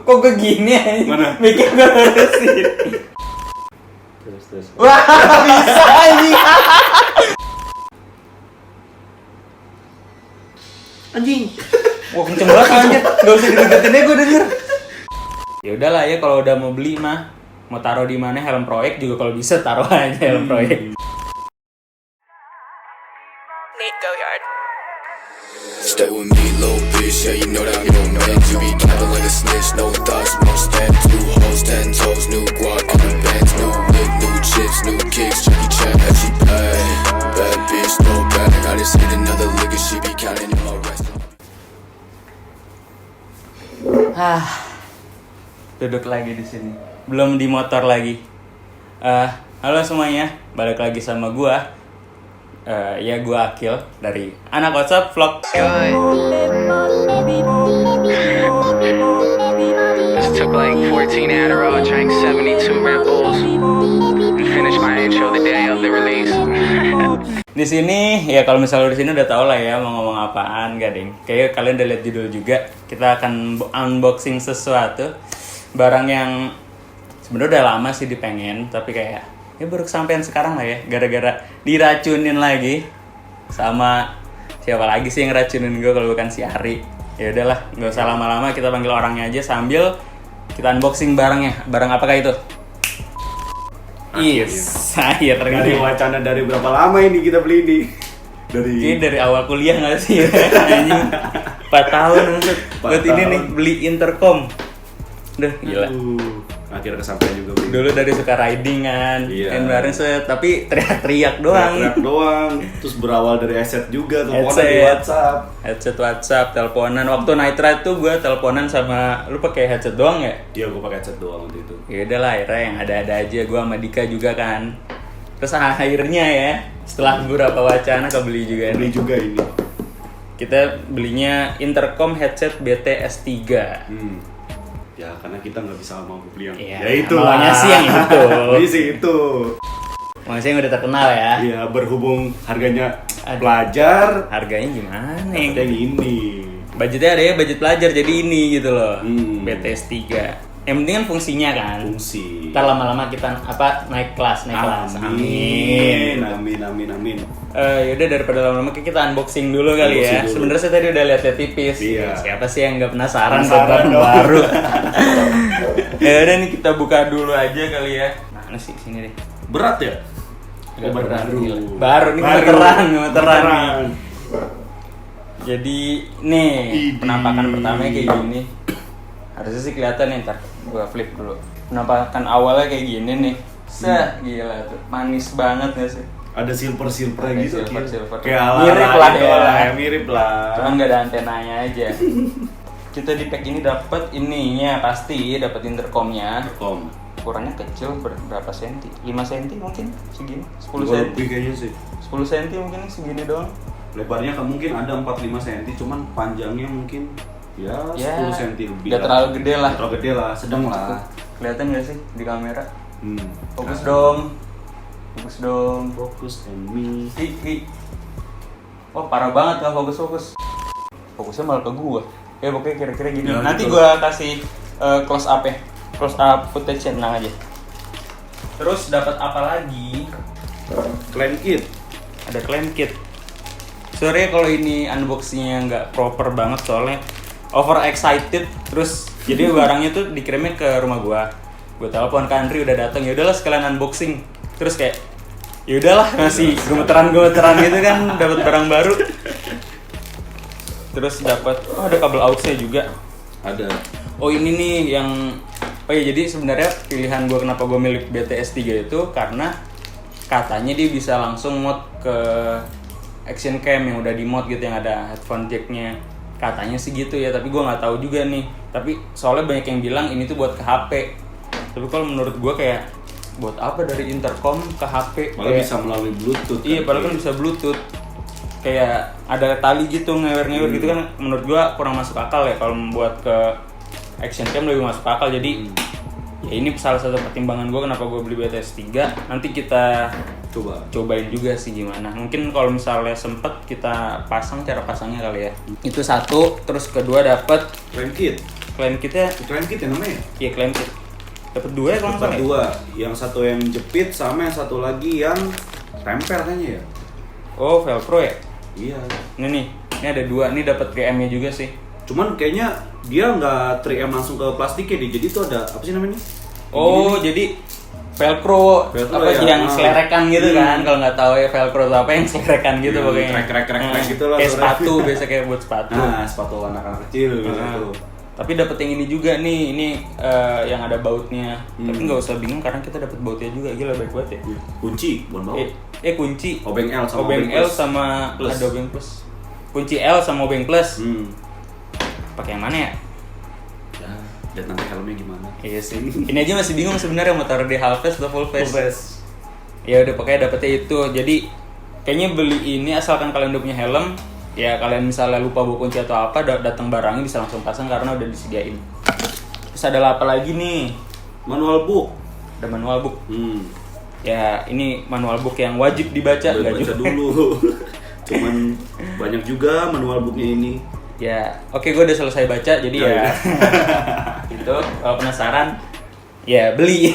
kok begini aja. Mana? Mikir gue lurusin. Terus. Wah, bisa anjing. Anjing. Wah, kenceng banget anjir. Enggak usah dideketin aja gue denger. Ya udahlah ya, kalau udah mau beli mah mau taruh di mana helm proyek juga kalau bisa taruh aja helm proyek. Nate Goyard. Stay with me, little bitch, yeah, you know that I'm your man. You be capping like a snitch, no thoughts, no stand. 2 hoes, 10 toes, new guac on the bands. New wig, new chips, new kicks, Jackie Chan, and she pay. Bad bitch, no bag, I just hit another lick and she be counting in my rest. Duduk lagi di sini. Belum di motor lagi. Halo semuanya, balik lagi sama gua. Ya gua Akil dari Anak WhatsApp Vlog. Just took like 14 Adderall, drank 72 Red Bulls, and finished my intro the day of the release. Di sini ya kalau misalnya di sini udah tau lah ya mau ngomong apaan, gak ding. Kayaknya kalian udah lihat judul juga. Kita akan unboxing sesuatu barang yang sebenarnya udah lama sih dipengen, tapi kayak ya baru kesampean sekarang lah ya, gara-gara diracunin lagi sama siapa lagi sih yang racunin gue kalau bukan si Ari. Ya udahlah, nggak usah lama-lama, kita panggil orangnya aja sambil kita unboxing barangnya. Barang apakah itu? Akhirnya. Dari wacana dari berapa lama ini kita beli ini? Kayaknya dari awal kuliah nggak sih? Anjing. 4 tahun maksud. Buat ini nih beli intercom. Udah gila. Akhirnya kesampaian juga beli. Dulu dari suka riding kan, Iya. main bareng set, tapi teriak-teriak doang. Teriak doang. Terus berawal dari headset juga, teleponan di Headset. WhatsApp. Headset WhatsApp, teleponan. Waktu night ride tuh gue teleponan sama lu pakai headset doang ya? Iya, gue pakai headset doang waktu itu. Ya udahlah, akhirnya yang ada-ada aja. Gue sama Dika juga kan. Terus akhirnya ya, setelah beberapa wacana kebeli juga Beli nih. juga ini. Kita belinya intercom headset BTS3. Ya karena kita nggak bisa mampu beli yang Iya, ya itu maunya sih yang itu. Beli sih itu. Maksudnya yang udah terkenal ya. Iya, berhubung harganya Aduh. pelajar, Harganya gimana yang ya? ini. Budgetnya ada ya, budget pelajar jadi ini gitu loh. BTS 3. Yang penting kan fungsinya kan. Fungsi. Ntar lama-lama kita naik kelas. Amin. Amin. Yaudah daripada lama-lama kita unboxing dulu kali ya. Unboxing dulu. Sebenarnya saya tadi udah lihat tipis. Iya. Siapa sih yang nggak penasaran Penasaran barang dong. baru? Ya udah nih kita buka dulu aja kali ya. Mana sih sini deh. Berat ya? Agak berat, baru. gila. Baru nih gemeteran nih. Jadi nih penampakan pertamanya kayak gini. Harusnya sih kelihatan nih, ntar gua flip dulu. Penampakan awalnya kayak gini nih. Gila tuh, manis banget gak sih? Ada silver gitu. Silver. Kayak ala Mirip lah ya. mirip lah. Cuma nggak ada antenanya aja. Kita di pack ini dapat ininya pasti, dapat intercomnya. Kom. Ukurannya kecil, berapa senti? 5 senti mungkin segini, 10 Lebih senti. kayaknya sih. 10 senti mungkin segini doang. Lebarnya kan mungkin ada 45 cm, cuman panjangnya mungkin ya 10 cm lebih. Nggak terlalu gede lah. Nggak terlalu gede lah, sedang lah. Kelihatan nggak sih di kamera? Fokus Nah, dong. Fokus dong. Fokus on me. Oh parah banget nggak fokus. Fokusnya malah ke gua. Ya pokoknya kira-kira gini. Ya, Nanti gitu. gua kasih close up ya. Close up footage tenang aja. Terus dapat apa lagi? Clan kit. Ada clamp kit. Sorry kalau ini unboxingnya nggak proper banget soalnya over excited. Terus jadi barangnya tuh dikirimnya ke rumah gua. Gua telepon ke Andri udah datang. Ya udahlah sekalian unboxing. Terus kayak ya udahlah masih gemeteran gitu kan dapat barang baru. Terus dapat ada kabel aux-nya juga. Ada. Oh ini nih yang jadi sebenarnya pilihan gue kenapa gue milik BTS 3 itu karena katanya dia bisa langsung mod ke action cam yang udah di mod gitu, yang ada headphone jacknya. Katanya sih gitu ya, tapi gue nggak tahu juga nih. Tapi soalnya banyak yang bilang ini tuh buat ke HP. Tapi kalau menurut gue kayak buat apa dari intercom ke HP? Malah bisa melalui Bluetooth. Iya, padahal kan bisa Bluetooth. Kayak ada tali gitu ngewer-ngewer gitu kan, menurut gua kurang masuk akal ya. Kalau membuat ke action cam lebih masuk akal. Jadi ya ini salah satu pertimbangan gua kenapa gua beli BTS 3. Nanti kita cobain juga sih gimana. Mungkin kalau misalnya sempet kita pasang cara pasangnya kali ya. Itu satu. Terus kedua dapat Clan kit. Klaim kitnya, Klaim kit ya namanya? iya klaim kit. Dapat 2 ya kalau nggak salah. Dapat 2. Yang satu yang jepit sama yang satu lagi yang tempel kayaknya ya. Oh, Velcro ya? Iya. Ini nih, ini ada 2, ini dapat 3M-nya juga sih. Cuman kayaknya dia nggak 3M langsung ke plastiknya deh. Jadi itu ada apa sih namanya? Oh, jadi Velcro apa ya? yang selerekan gitu kan? Kalau nggak tahu ya Velcro itu apa yang selerekan gitu pokoknya. Krek gitu lah. Kayak sepatu biasa kayak buat sepatu. Nah, sepatu anak-anak kecil gitu. Tapi dapat yang ini juga nih, ini yang ada bautnya. Tapi nggak usah bingung karena kita dapat bautnya juga, gila baik banget ya. Kunci, bukan baut. Kunci. Obeng L sama Obeng L sama Plus. ada Obeng Plus. Kunci L sama Obeng Plus. Pakai yang mana ya? Ya, lihat nanti helmnya gimana. Iya sih. Ini aja masih bingung sebenarnya mau taruh di half face atau full face. Full face. Ya udah pokoknya dapetnya itu. Jadi kayaknya beli ini asalkan kalian udah punya helm, ya kalian misalnya lupa bawa kunci atau apa, datang barangnya bisa langsung pasang karena udah disediain. Terus ada apa lagi nih? Manual book. Ada manual book. Ya ini manual book yang wajib dibaca. Baca juga dulu. Cuman banyak juga manual booknya ini. Ya oke, gue udah selesai baca jadi ya gitu. Kalau penasaran ya beli.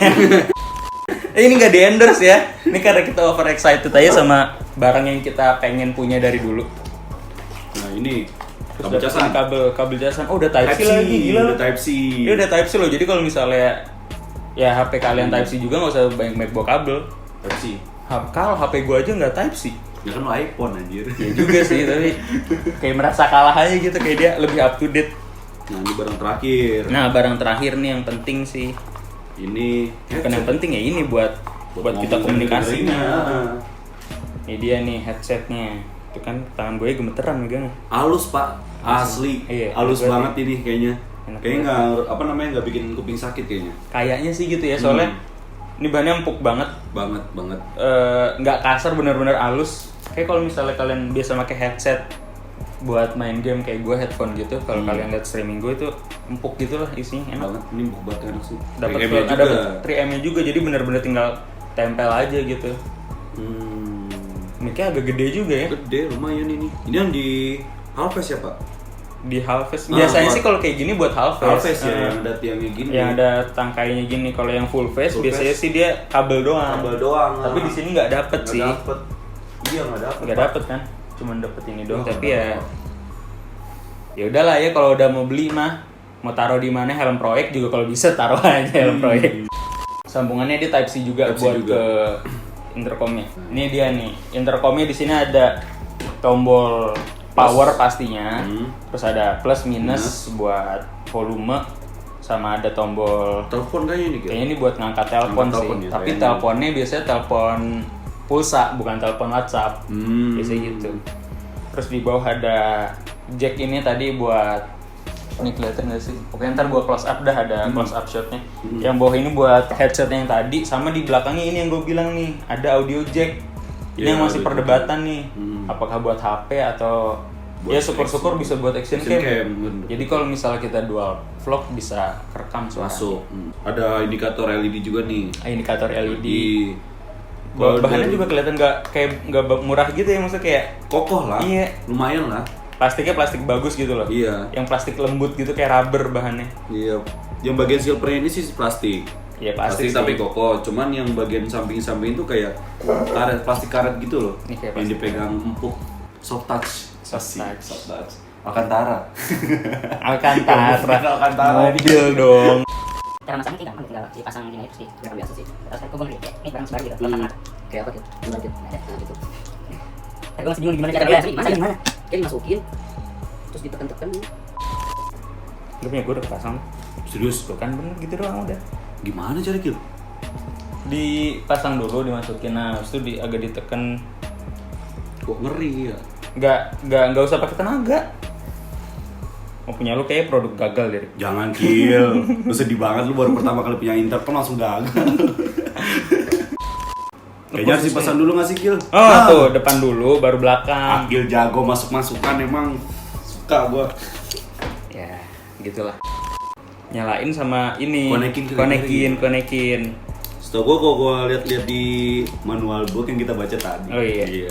Ini nggak di endorse ya. Ini karena kita over excited aja sama barang yang kita pengen punya dari dulu. Nah ini Terus casan. kabel casan. Oh udah Type C lagi, gila. Udah Type C. Ini udah Type C loh. Jadi kalau misalnya ya HP kalian Type C juga nggak usah banyak bawa kabel. Type C. Kalau HP gue aja nggak Type C. Ya kan lo iPhone anjir. Ya juga sih, tapi kayak merasa kalah aja gitu, kayak dia lebih up to date. Nah ini barang terakhir. Nah barang terakhir nih yang penting sih. Ini Bukan yang penting ya, ini buat kita komunikasinya. Nah. Ini dia nih headsetnya. Itu kan tangan gue gemeteran megangnya. Halus pak, asli. Iya, halus enak banget ini kayaknya. Enak Kayaknya nggak nggak bikin kuping sakit kayaknya. Kayaknya sih gitu ya, soalnya ini bahannya empuk banget. Banget. Nggak kasar, bener-bener halus. Kayak kalau misalnya kalian biasa pakai headset buat main game kayak gue headphone gitu, kalau kalian lihat streaming gue itu empuk gitu lah isinya, enak Banget. Ini empuk banget enak sih. dapat 3M-nya ada juga. 3M-nya juga, jadi bener-bener tinggal tempel aja gitu. Mic-nya agak gede juga ya Gede lumayan ini. Ini yang di Halfest ya pak? di half-face. Biasanya sih kalau kayak gini buat half-face. Halfest ya yang ada tiangnya gini. Yang ada tangkainya gini. Kalau yang full face Full biasanya face. sih dia kabel doang. Kabel doang. Tapi di sini nggak dapet sih. Dapet. Iya nggak dapet. Nggak dapet kan? Cuman dapet ini doang. Oh, Tapi nggak ya dapet. ya udahlah ya, kalau udah mau beli mah mau taruh di mana, helm proyek juga kalau bisa taruh aja helm proyek. Sambungannya dia Type C juga Type C buat juga. ke intercomnya. Ini dia nih, intercomnya di sini ada tombol power pastinya, terus ada plus minus buat volume, sama ada tombol Telepon kayaknya ini kayaknya ini buat ngangkat telepon Ngangkat sih. telepon ya, Tapi kayaknya. teleponnya biasanya telepon pulsa, bukan telepon WhatsApp. Biasanya gitu. Terus di bawah ada jack ini tadi buat, ini kelihatan nggak sih? Pokoknya ntar gua close up dah, ada close up shotnya. Yang bawah ini buat headset yang tadi, sama di belakangnya ini yang gue bilang nih ada audio jack. Ini Iya, yang masih audio perdebatan nih, apakah buat HP atau Buat ya syukur-syukur bisa buat action cam. bener. Jadi kalau misalnya kita dual vlog bisa kerekam suara. Masuk. Ada indikator LED juga nih. Indikator LED. Di Bahannya juga kelihatan nggak murah gitu ya, maksudnya kayak kokoh lah. Iya. Lumayan lah. plastiknya plastik bagus gitu loh. Iya. Yang plastik lembut gitu kayak rubber bahannya. Iya. Yang bagian silvernya ini sih plastik. Iya plastik tapi sih. kokoh. Cuman yang bagian samping-samping itu kayak karet, plastik karet gitu loh. Ini kayak yang plastik dipegang empuk. Soft touch. Soft touch. Soft touch. Alcantara. Alcantara. Mobil dong. Cara masangnya kayak gampang, tinggal dipasang gini aja terus digerakkan biasa sih. Terus kan kubang gitu, ini barang sebar gitu, lepas kayak apa gitu, bulan gitu, ada gitu. Tapi gue masih bingung gimana caranya, gimana? Jadi dimasukin, terus ditekan-tekan. Lu punya gue udah kepasang. Serius? Tuh kan bener gitu doang udah. Gimana cara Kil? Dipasang dulu, dimasukin, nah habis itu agak ditekan. Kok ngeri ya? Nggak usah pakai tenaga. Mau punya lu kayak produk gagal deh. Jangan Kil. Lu sedih banget lu baru pertama kali punya intercom langsung gagal. Kayaknya harus dipasang dulu nggak sih Kil? Oh tuh depan dulu baru belakang. Akil jago masuk-masukan emang suka gua. Ya gitulah. Nyalain sama ini. Konekin. Setahu gua kalau gua lihat-lihat di manual book yang kita baca tadi. Oh iya.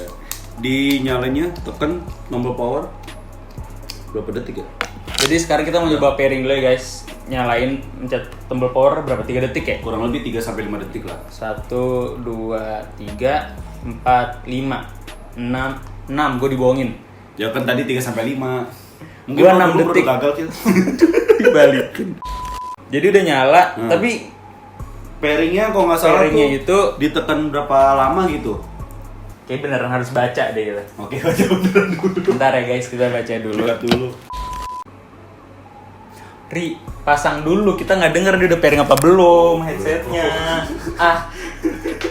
Di nyalanya tekan tombol power berapa detik ya? Jadi sekarang kita mau coba pairing dulu ya guys. Nyalain, pencet tombol power berapa? 3 detik ya? Kurang lebih 3-5 detik lah. 1, 2, 3, 4, 5, 6 gue dibohongin. Ya kan tadi 3-5. Mungkin Gua 6 dulu detik. baru gagal kita. Dibalikin. Jadi udah nyala, tapi Pairingnya kalau nggak salah pairingnya tuh itu ditekan berapa lama gitu. kayak beneran harus baca deh kita. Oke, baca beneran dulu. Bentar ya guys, kita baca dulu. Lihat dulu. Ri, pasang dulu, kita nggak denger dia udah pairing apa belum headsetnya.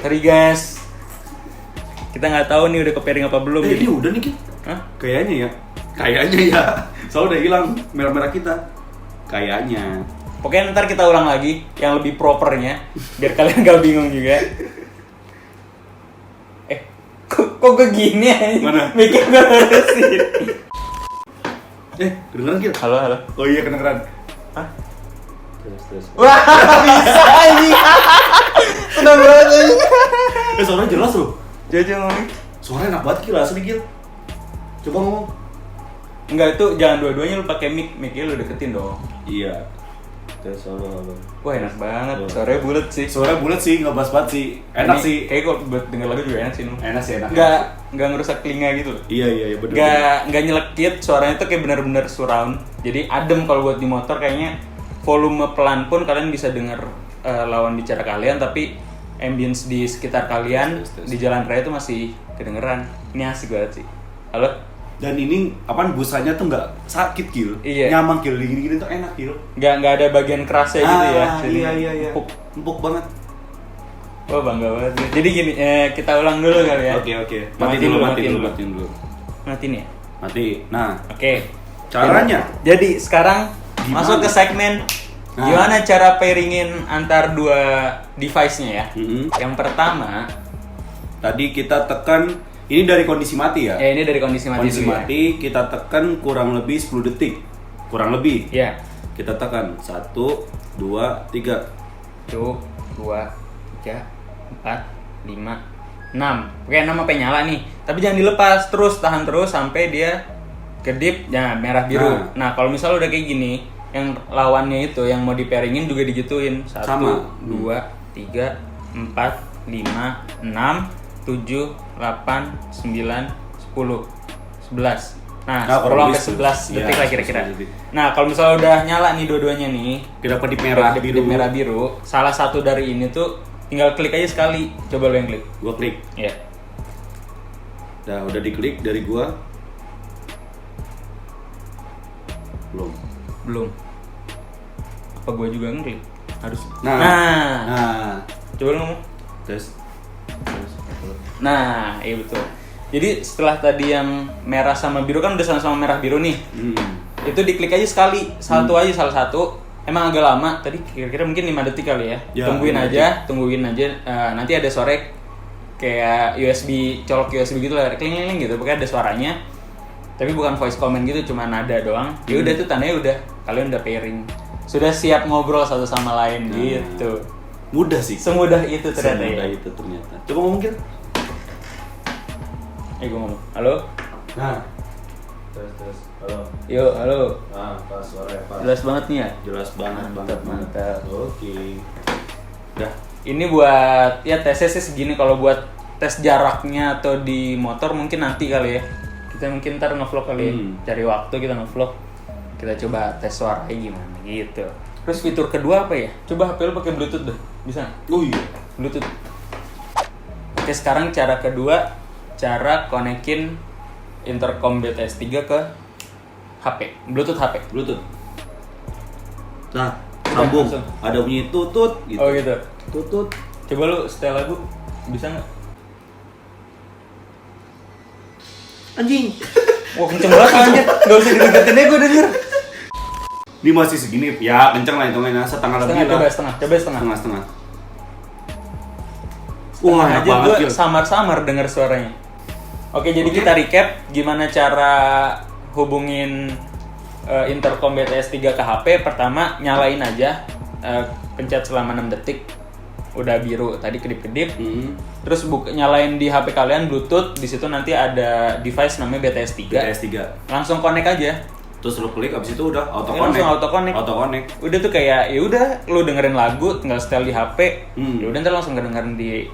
Ri guys, kita nggak tahu nih udah ke pairing apa belum. Ini udah nih, Ki. Hah? Kayaknya ya. Soalnya udah hilang merah-merah kita. Kayaknya. Pokoknya ntar kita ulang lagi yang lebih propernya, biar kalian gak bingung juga. Kok begini aja? Mana? Mikir gue beresin. Kedengeran Ki? Halo. Oh iya, kedengeran. Hah? Terus. Wah, bisa ini. Senang banget ini. Suaranya jelas loh. Jajan ngomong. Suaranya enak banget Ki, asli Ki. Coba ngomong. Enggak, itu jangan dua-duanya lu pakai mic-nya lu deketin dong. Iya. Tes halo. Wah, enak banget. Suaranya bulat sih. Suaranya bulat sih, nggak bas-bas sih. Enak Ini sih. Kayak kok buat denger lagu juga enak sih. Enak sih, enak. Nggak ngerusak telinga gitu loh. Iya benar. Nggak nyelekit, suaranya tuh kayak benar-benar surround. Jadi adem kalau buat di motor kayaknya volume pelan pun kalian bisa denger lawan bicara kalian, tapi ambience di sekitar kalian Tes. di jalan raya tuh masih kedengeran. Ini asik banget sih. Halo? Dan ini apaan busanya tuh nggak sakit Kil. Iya. Nyaman Kil, gini-gini tuh enak Kil. Nggak ada bagian kerasnya gitu ya. Jadi Iya. empuk. Empuk banget. Wah, bangga banget. Jadi gini, kita ulang dulu kali ya. Oke. Matiin dulu. Matiin ya? Mati. Nah, Oke. caranya. Jadi sekarang Gimana? masuk ke segmen gimana cara pairingin antar dua device-nya ya. Yang pertama, Tadi kita tekan, ini dari kondisi mati ya? ini dari kondisi mati Kondisi dulu ya. mati kita tekan kurang lebih 10 detik. Kurang lebih. Ya. Kita tekan 1, 2, 3. 1, 2, 3, 4, 5, 6. Oke, 6 sampai nyala nih. Tapi jangan dilepas, tahan terus sampai dia kedip, ya merah biru. Nah, kalau misalnya udah kayak gini, yang lawannya itu yang mau di-pairingin juga digituin. 1, Sama. 2, 3, 4, 5, 6, 7, 8, 9, 10, 11. Nah, kurang 10 lebih sampai 11 detik ya, lah kira-kira. 11 detik. Nah, kalau misalnya udah nyala nih dua-duanya nih, Kita pedip merah udah biru. kedip merah biru, salah satu dari ini tuh tinggal klik aja sekali. Coba lo yang klik. Gua klik. Ya. Nah, udah diklik dari gua. Belum. Apa gua juga ngeklik? Harus. Nah. Nah. Coba lo ngomong. Tes. Nah, iya betul. Jadi setelah tadi yang merah sama biru kan udah sama-sama merah biru nih. Itu diklik aja sekali, aja salah satu. Emang agak lama, tadi kira-kira mungkin 5 detik kali ya. Ya, Tungguin 5 aja. Nanti ada suara kayak USB, colok USB gitu lah, kling-kling gitu. Pokoknya ada suaranya. Tapi bukan voice comment gitu, cuma nada doang. Ya udah tuh tandanya udah kalian udah pairing. Sudah siap ngobrol satu sama lain gitu. Mudah sih. Semudah itu ternyata Semudah ya. itu ternyata. Coba ngomong Kil. Gue ngomong. Halo? Nah. Tes. Halo. Yuk, halo. Nah, pas suaranya pas. Jelas banget nih ya? Jelas banget. Mantap. Oke. Dah. Ini buat ya tesnya sih segini. Kalau buat tes jaraknya atau di motor mungkin nanti kali ya. Kita mungkin ntar nge-vlog kali ya. Cari waktu kita nge-vlog. Kita coba tes suaranya gimana gitu. Terus fitur kedua apa ya? Coba HP lu pakai Bluetooth deh. Bisa nggak? Oh iya. Bluetooth. Oke, sekarang cara kedua, cara konekin intercom BTS 3 ke HP. Bluetooth HP. Bluetooth. Nah, sambung. langsung. Ada bunyi tutut gitu. Oh gitu. Tutut. Coba lu setel lagu. Bisa nggak? Anjing. Wah, kenceng banget anjir. Gak usah dideketin aja gue denger. Ini masih segini. Ya, kenceng lah hitungannya. Setengah lebih Setengah, lah. coba setengah. Setengah. Wah, enak aja banget, gue Gil. samar-samar denger suaranya. Oke, jadi kita recap gimana cara hubungin intercom BTS 3 ke HP. Pertama, nyalain aja, pencet selama 6 detik. Udah biru, tadi kedip-kedip. Terus nyalain di HP kalian Bluetooth, di situ nanti ada device namanya BTS 3. BTS 3. Langsung connect aja. Terus lu klik abis itu udah auto Ya, langsung connect. auto connect. Udah tuh kayak ya udah lu dengerin lagu tinggal setel di HP. Ya udah ntar langsung dengerin di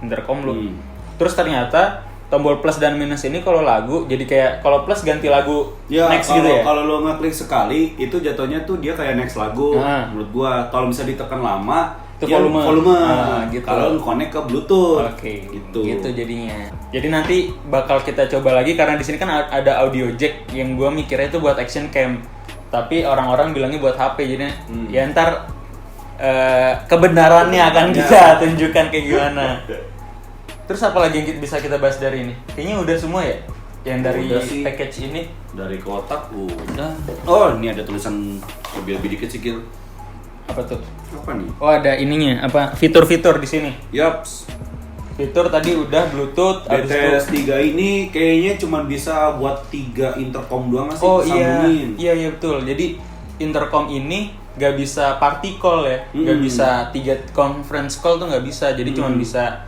intercom lu. Terus ternyata tombol plus dan minus ini kalau lagu jadi kayak kalau plus ganti lagu Ya, next kalau, gitu ya. kalau lo ngeklik sekali itu jatuhnya tuh dia kayak next lagu. Menurut gua kalau bisa ditekan lama Itu dia volume. Gitu. Kalau lu connect ke Bluetooth. Oke, gitu. gitu jadinya. Jadi nanti bakal kita coba lagi karena di sini kan ada audio jack yang gua mikirnya itu buat action cam. Tapi orang-orang bilangnya buat HP jadinya ya ntar kebenarannya akan kita tunjukkan kayak gimana. Terus apa lagi yang bisa kita bahas dari ini? Kayaknya udah semua ya? Yang dari Udah sih. package ini? Dari kotak udah. Oh, ini ada tulisan lebih dikit sih, Gil. Apa tuh? Apa nih? Oh ada ininya, apa fitur-fitur di sini? Yaps. Fitur tadi udah Bluetooth, habis BTS itu 3 ini kayaknya cuma bisa buat 3 intercom doang sih. oh iya, sambungin. iya betul. Jadi intercom ini gak bisa party call ya, gak bisa 3 conference call tuh gak bisa. Jadi cuma bisa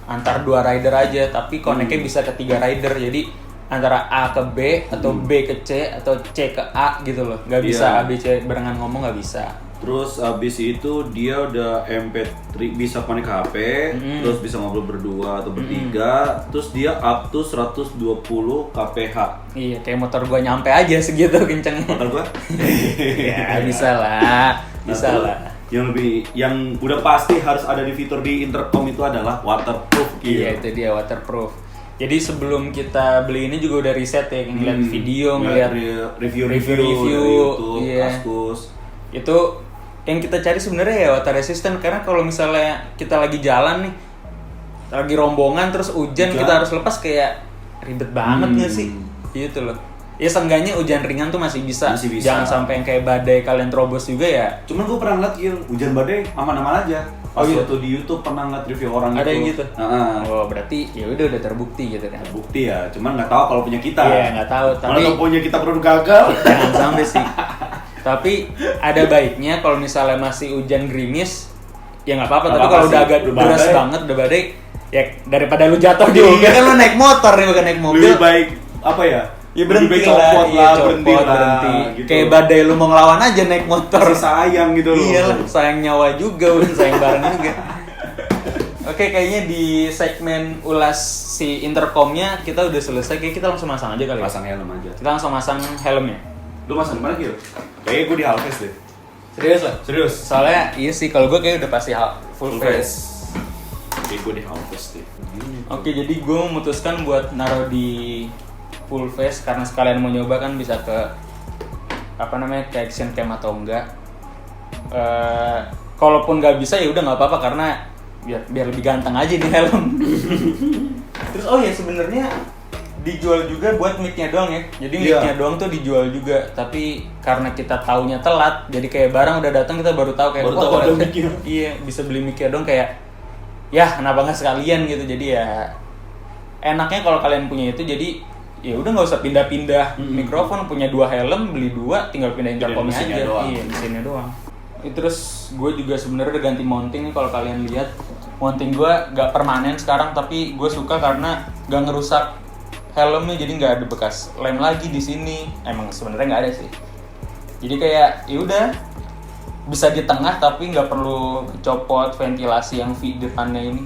antar 2 rider aja, tapi connect-nya bisa ke 3 rider. Jadi antara A ke B atau B ke C atau C ke A gitu loh. Gak bisa Iya. A B C barengan ngomong gak bisa. Terus abis itu dia udah MP3 bisa connect ke HP, terus bisa ngobrol berdua atau bertiga, terus dia up to 120 kph. Iya, kayak motor gua nyampe aja segitu kencengnya. Motor gua? Ya bisa lah, bisa Nah, lah. yang udah pasti harus ada di fitur di intercom itu adalah waterproof. Iya, itu dia waterproof. Jadi sebelum kita beli ini juga udah riset ya, ngeliat video, ngeliat review-review review, dari YouTube, iya. Asus. Itu yang kita cari sebenarnya ya water resistant, karena kalau misalnya kita lagi jalan nih, lagi rombongan terus hujan kita harus lepas kayak ribet banget nggak sih? Gitu loh. Ya seenggaknya hujan ringan tuh masih bisa. Masih bisa. Jangan sampai yang kayak badai kalian terobos juga ya. Cuman gue pernah ngeliat Gil, hujan badai aman-aman aja. Pas Oh, iya? waktu di YouTube pernah ngeliat review orang Ada gitu. yang gitu. Heeh. Oh berarti ya udah terbukti gitu kan. Bukti ya, cuman nggak tahu kalau punya kita. Iya nggak tahu, tapi Kalau punya kita produk gagal. jangan sampai sih. Tapi ada baiknya kalau misalnya masih hujan gerimis, ya nggak apa-apa. Nggak Tapi apa-apa kalau udah sih, agak udah deras badai. banget, udah badai, ya daripada lu jatuh juga Iya. kan lu naik motor nih bukan naik mobil. Lebih baik apa ya? Ya Lebih berhenti baik lah, copot iya, lah, copot, berhenti lah, berhenti. gitu. Kayak badai lu mau ngelawan aja naik motor. Masih sayang gitu loh. Iya lah, sayang nyawa juga, bukan sayang barang juga. Oke, kayaknya di segmen ulas si intercomnya kita udah selesai. Kayak kita langsung masang aja kali ya. Pasang helm aja. Kita langsung masang helmnya. Lu masang di mana Gil? Kayaknya gue di Halves deh. Serius lah. Serius. Soalnya iya sih kalau gue kayak udah pasti full face. Kayak gue di Halves deh. Oke, jadi gue memutuskan buat naruh di full face karena sekalian mau nyoba kan bisa ke apa namanya ke action cam atau enggak. Kalaupun nggak bisa ya udah nggak apa-apa karena biar lebih ganteng aja di helm. Terus oh ya sebenarnya dijual juga buat mic-nya doang ya. Jadi mic-nya doang tuh dijual juga, tapi karena kita taunya telat, jadi kayak barang udah datang kita baru tahu kayak Baru tahu ada mic-nya. Iya, bisa beli mic-nya doang kayak ya kenapa nggak sekalian gitu. Jadi ya enaknya kalau kalian punya itu jadi ya udah nggak usah pindah-pindah mikrofon, punya 2 helm, beli 2 tinggal pindahin intercomnya mesinnya aja. doang. Iya, mesinnya doang. Terus gue juga sebenarnya udah ganti mounting nih, kalau kalian lihat mounting gue nggak permanen sekarang, tapi gue suka karena nggak ngerusak helmnya, jadi nggak ada bekas lem lagi di sini. Emang sebenarnya nggak ada sih. Jadi kayak ya udah bisa di tengah tapi nggak perlu copot ventilasi yang depannya ini.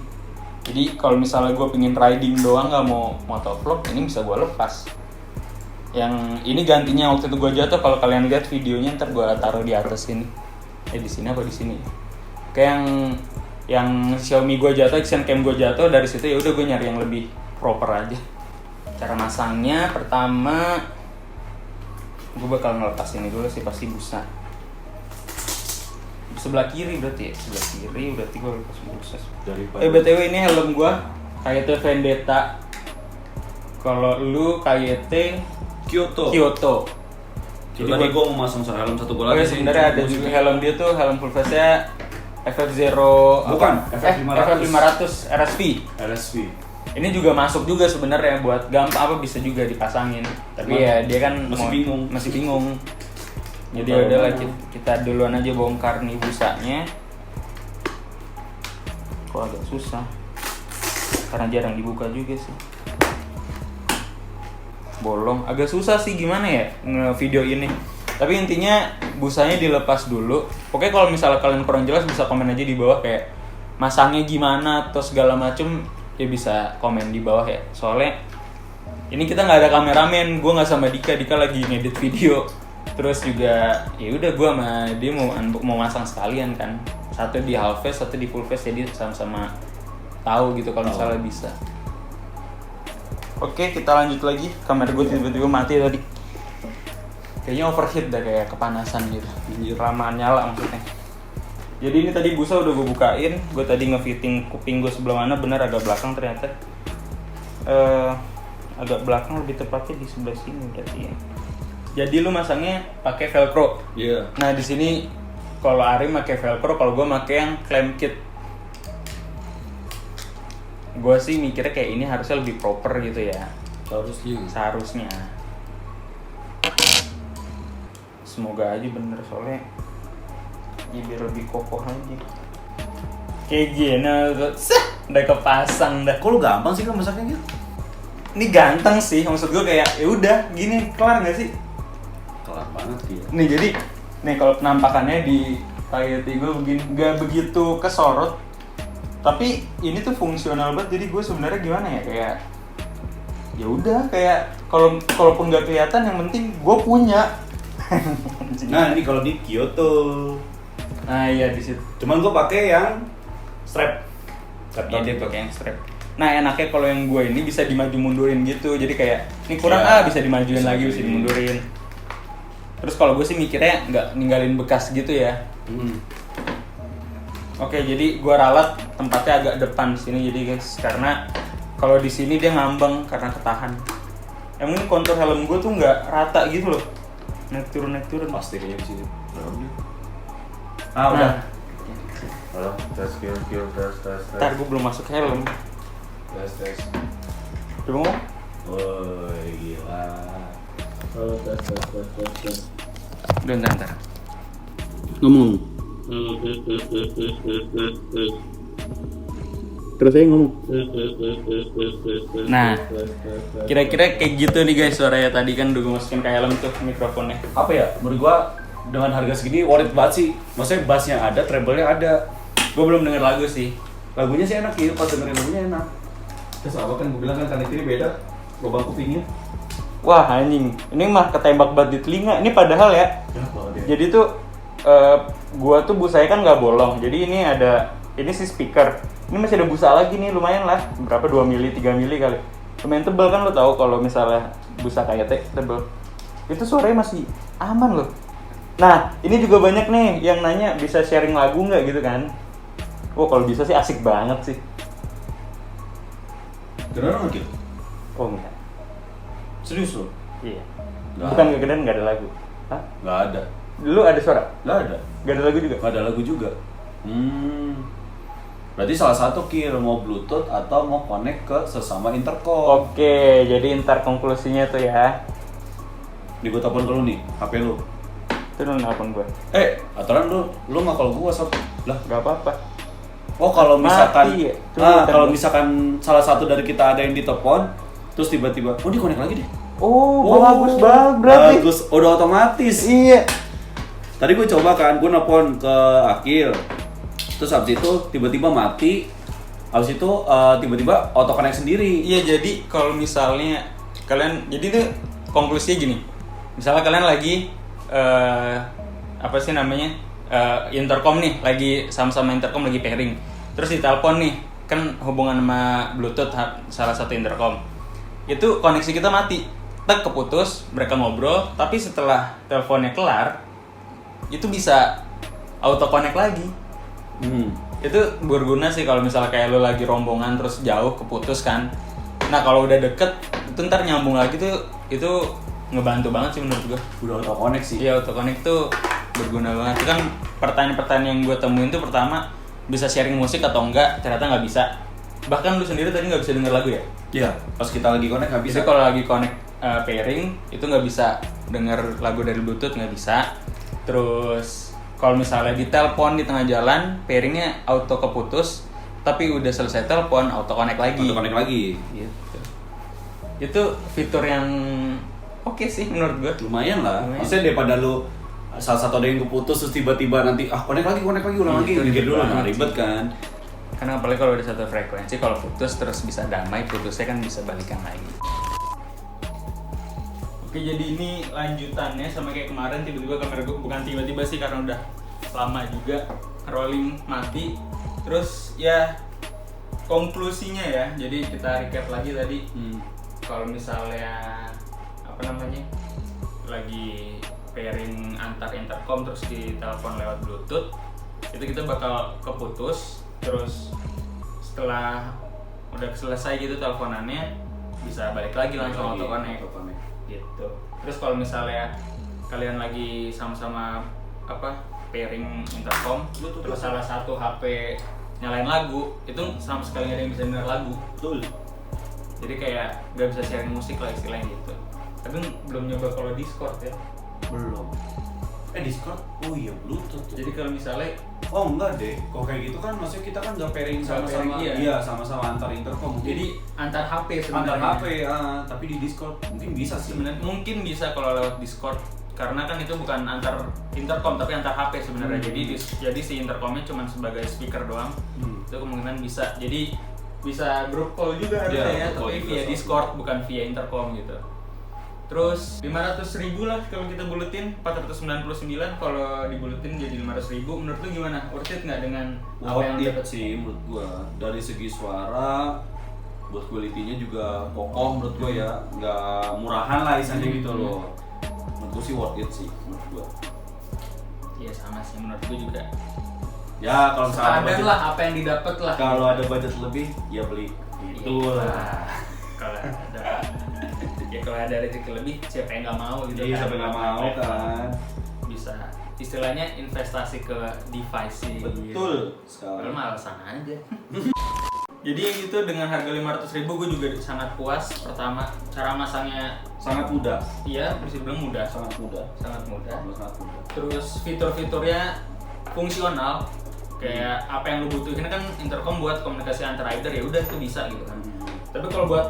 Jadi kalau misalnya gue pingin riding doang nggak mau motovlog, ini bisa gue lepas. Yang ini gantinya waktu itu gue jatuh, kalau kalian lihat videonya ntar gue taruh di atas sini. Di sini apa di sini? Kayak yang Xiaomi gue jatuh, action cam gue jatuh, dari situ ya udah gue nyari yang lebih proper aja. Cara masangnya pertama gue bakal ngelepas ini dulu sih, pasti busa. Sebelah kiri berarti ya, sebelah kiri berarti gue lepas busa. BTW ini helm gue KYT Vendetta. Kalau lu KYT Kyoto. Jadi tadi gue mau masang helm satu Oh gol lagi ya sih. sebenarnya ada juga helm dia tuh, helm full face-nya FF0 Bukan, FF500 RSV. Ini juga masuk juga sebenarnya buat gampang apa bisa juga dipasangin. Tapi ya dia kan masih bingung. Jadi udahlah kita duluan aja bongkar nih busanya. Kok agak susah. Karena jarang dibuka juga sih. bolong. Agak susah sih gimana ya nge-video ini. Tapi intinya busanya dilepas dulu. Pokoknya kalau misalnya kalian kurang jelas bisa komen aja di bawah kayak masangnya gimana atau segala macem, ya bisa komen di bawah ya. Soalnya ini kita nggak ada kameramen, gue nggak sama Dika lagi ngedit video. Terus juga ya udah gue sama dia mau masang sekalian kan. Satu di half face, satu di full face, jadi sama-sama tahu gitu kalau misalnya bisa. Oke, kita lanjut lagi. Kamera gue tiba-tiba mati tadi. Kayaknya overheat dah, kayak kepanasan gitu. Kelamaan nyala maksudnya. Jadi ini tadi busa udah gue bukain. Gue tadi ngefitting kuping gue sebelah mana, benar agak belakang ternyata. Agak belakang, lebih tepatnya di sebelah sini berarti ya. Jadi lu masangnya pakai velcro. Iya. Nah di sini kalau Arim pakai velcro, kalau gue pakai yang clamp kit. Gue sih mikirnya kayak ini harusnya lebih proper gitu ya. Seharusnya. Semoga aja bener, soalnya ya biar lebih kokoh aja. Kayak gini, udah kepasang dah. Kok lu gampang sih kan masaknya gitu? Ini ganteng sih, maksud gue kayak ya udah gini kelar nggak sih? Kelar banget dia. Nih jadi, nih kalau penampakannya di Tayeti gue begini, nggak begitu kesorot. Tapi ini tuh fungsional banget, jadi gue sebenarnya gimana ya, kayak ya udah kayak kalaupun nggak kelihatan yang penting gue punya. Nah ini kalau di Kyoto. Nah iya di situ. Cuman gue pakai yang strap. Iya dia pakai yang strap. Nah enaknya kalau yang gue ini bisa dimaju mundurin gitu, jadi kayak ini kurang bisa dimajuin lagi, bisa dimundurin. Terus kalau gue sih mikirnya nggak ninggalin bekas gitu ya. Oke, jadi gue ralat tempatnya agak depan sini jadi guys, karena kalau di sini dia ngambang karena ketahan. Emang ini kontur helm gue tuh nggak rata gitu loh, naik turun. Pasti kayaknya di sini. Udah. Halo, tes. Ntar gue belum masuk helm. Tes. Coba ngomong. Woi, gila. Halo, tes. Udah ntar. Ngomong. Terus saya ngomong. Nah, kira-kira kayak gitu nih guys suaranya. Tadi kan udah gue masukin ke helm tuh mikrofonnya. Apa ya? Menurut gua dengan harga segini worth it banget sih. Maksudnya bassnya ada, treble-nya ada. Gue belum denger lagu sih. Lagunya sih enak ya, pas dengerin lagunya enak. Terus apa kan gue bilang kan kanan kiri beda lubang kupingnya. Wah anjing, ini mah ketembak banget di telinga. Ini padahal ya. Jadi tuh gua tuh busanya kan nggak bolong. Jadi ini si speaker. Ini masih ada busa lagi nih, lumayan lah. Berapa 2 mili, 3 mili kali. Lumayan tebel kan, lo tahu kalau misalnya busa kayak tebel. Itu suaranya masih aman loh. Nah, ini juga banyak nih yang nanya bisa sharing lagu nggak gitu kan? Wah kalau bisa sih asik banget sih. Kedengeran gitu? Oh enggak. Serius lo? Iya. Nggak Bukan ada. kegedean, nggak ada lagu. Hah? Nggak ada. Dulu ada suara? Nggak ada. Nggak ada lagu juga? Nggak ada lagu juga. Berarti salah satu mau Bluetooth atau mau connect ke sesama intercom. Oke, jadi ntar konklusinya tuh ya. Nih gue telepon ke lu nih, HP lu. Itu lu nelfon gue. Aturan lu nggak kalau gua WhatsApp lah. Gak apa-apa. Oh kalau misalkan, Mati ya? Coba kalau bentar. misalkan salah satu dari kita ada yang ditelepon, terus tiba-tiba, di connect lagi deh. Bagus banget berarti. Bagus, udah otomatis. Iya. Tadi gue coba kan, gue nelfon ke Akil, terus habis itu tiba-tiba mati, habis itu tiba-tiba auto connect sendiri. Iya, jadi kalau misalnya kalian, jadi tuh konklusinya gini. Misalnya kalian lagi apa sih namanya? Intercom nih, lagi sama-sama intercom lagi pairing. Terus ditelepon nih, kan hubungan sama Bluetooth salah satu intercom. Itu koneksi kita mati. Tek keputus, mereka ngobrol, tapi setelah teleponnya kelar, itu bisa auto connect lagi. Itu berguna sih kalau misalnya kayak lo lagi rombongan terus jauh keputus kan. Nah kalau udah deket itu ntar nyambung lagi tuh, itu ngebantu banget sih menurut gua. Udah auto connect sih. Iya, auto connect tuh berguna banget. Itu kan pertanyaan-pertanyaan yang gue temuin tuh pertama bisa sharing musik atau enggak, ternyata nggak bisa. Bahkan lu sendiri tadi nggak bisa denger lagu ya? Iya, pas kita lagi connect nggak bisa. Jadi kalau lagi connect pairing itu nggak bisa denger lagu dari Bluetooth, nggak bisa. Terus kalau misalnya ditelepon di tengah jalan, pairingnya auto keputus, tapi udah selesai telepon auto connect lagi. Auto connect lagi. Gitu. Itu fitur yang oke sih menurut gua. Lumayan lah. Lumayan. Maksudnya daripada lu salah satu ada yang keputus terus tiba-tiba nanti connect lagi ulang lagi Itu mikir dulu ribet banget ribet kan. Karena apalagi kalau udah satu frekuensi, kalau putus terus bisa damai, putusnya kan bisa balikan lagi. Oke, jadi ini lanjutannya sama kayak kemarin, tiba-tiba kamera gue, bukan tiba-tiba sih karena udah lama juga rolling mati. Terus ya konklusinya ya, jadi kita recap lagi tadi. Kalau misalnya apa namanya lagi pairing antar intercom terus ditelepon lewat bluetooth, itu kita bakal keputus. Terus setelah udah selesai gitu teleponannya bisa balik lagi langsung auto connect gitu. Terus kalau misalnya kalian lagi sama-sama pairing intercom, terus salah satu HP nyalain lagu, itu sama sekali nggak ada yang bisa denger lagu. Betul. Jadi kayak nggak bisa sharing musik lah istilahnya gitu. Tapi belum nyoba kalau Discord ya. Belum. Discord? Oh iya, Bluetooth tuh. Jadi kalau misalnya enggak deh. Kalau kayak gitu kan maksudnya kita kan nggak pairing sama-sama. Iya, sama-sama antar intercom. Jadi antar HP sebenarnya. Antar HP, tapi di Discord mungkin bisa sih. Sebenarnya mungkin bisa kalau lewat Discord, karena kan itu bukan antar intercom tapi antar HP sebenarnya. Jadi si intercomnya cuma sebagai speaker doang. Itu kemungkinan bisa. Jadi bisa group call juga harusnya ya, tapi via Discord bukan via intercom gitu. Terus 500.000 lah kalau kita buletin, 499 kalau dibuletin jadi 500.000. Menurut lu gimana? Worth it nggak dengan apa yang dapat sih menurut gua? Dari segi suara, buat quality-nya juga kokoh menurut gua ya, nggak murahan lah istilahnya gitu loh. Menurut gua sih worth it sih menurut gua. Iya sama sih menurut gua juga. Ya kalau misalnya ada lah apa yang didapat lah. Kalau ada budget lebih ya beli itulah. Kalau ada ya kalau ada rezeki lebih siapa yang nggak mau gitu. Iya, siapa yang nggak mau kan. Bisa istilahnya investasi ke device sih. Betul sekali. Kalau malasan aja. Jadi gitu dengan harga 500.000 gue juga sangat puas. Pertama cara masangnya sangat mudah. Iya bisa bilang mudah. Sangat mudah. Terus fitur-fiturnya fungsional. Kayak apa yang lu butuhin kan intercom buat komunikasi antar rider ya udah itu bisa gitu kan. Tapi kalau buat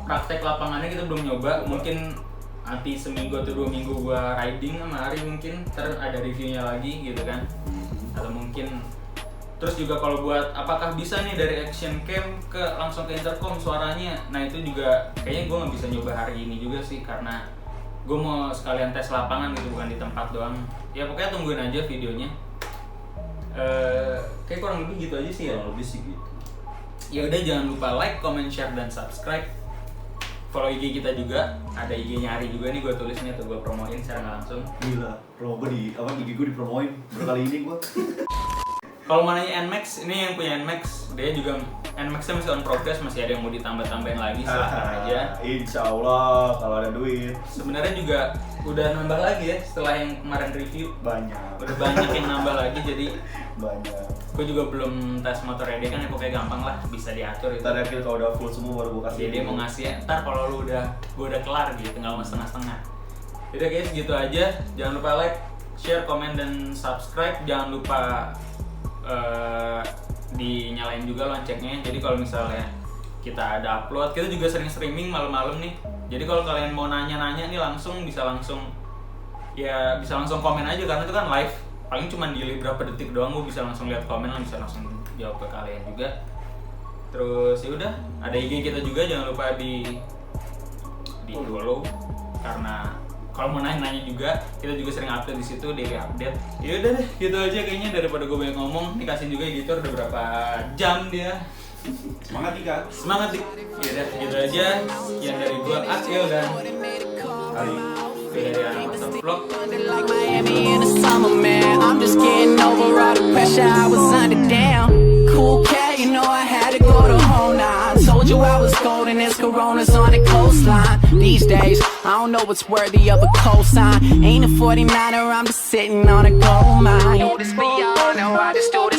praktek lapangannya kita belum nyoba, mungkin nanti seminggu atau 2 minggu gua riding sama Ari mungkin ntar ada reviewnya lagi gitu kan. Atau mungkin terus juga kalau buat apakah bisa nih dari action cam ke langsung ke intercom suaranya, nah itu juga kayaknya gua nggak bisa nyoba hari ini juga sih karena gua mau sekalian tes lapangan gitu bukan di tempat doang. Ya pokoknya tungguin aja videonya. Kayak kurang lebih gitu aja sih ya. Kurang lebih sih gitu. Ya udah jangan lupa like, comment, share dan subscribe. Follow IG kita juga, ada IG-nya Ari juga nih gue tulis nih atau gue promoin secara nggak langsung. Gila, promo di IG gue dipromoin berkali ini gue. Kalau mau nanya NMAX, ini yang punya NMAX, dia juga NMAX-nya masih on progress, masih ada yang mau ditambah-tambahin lagi, silahkan aja. Insya Allah kalau ada duit. Sebenarnya juga udah nambah lagi ya setelah yang kemarin review. Banyak. Udah banyak yang nambah lagi, jadi banyak. Gue juga belum tes motor ready kan ya pokoknya gampang lah, bisa diatur itu. Ntar yakin kalau udah full semua baru gue kasih. Jadi dia mau ngasih ya, ntar kalau lu gue udah kelar gitu, tinggal mau setengah-setengah. Udah guys, gitu aja. Jangan lupa like, share, komen, dan subscribe. Jangan lupa dinyalain juga loncengnya. Jadi kalau misalnya kita ada upload, kita juga sering streaming malam-malam nih. Jadi kalau kalian mau nanya-nanya nih bisa langsung komen aja karena itu kan live. Paling cuma delay berapa detik doang, gue bisa langsung lihat komen, bisa langsung jawab ke kalian juga. Terus ya udah, ada IG kita juga, jangan lupa di follow karena kalau mau nanya juga kita juga sering update di situ, daily update. Ya udah deh, gitu aja kayaknya daripada gue banyak ngomong. Dikasih juga editor udah berapa jam dia. Semangat Ika. Semangat dik. Ya udah, gitu aja. Sekian dari gue Akil dan Ari. dari anak Masa Vlog. Like Miami in the summer, man. I'm just getting over all the pressure I was under. Damn, cool cat, you know I had to go to home now. I told you I was golden, there's Coronas on the coastline. These days, I don't know what's worthy of a cosign. Ain't a 49er, I'm just sitting on a gold mine. This beyond, no, I just do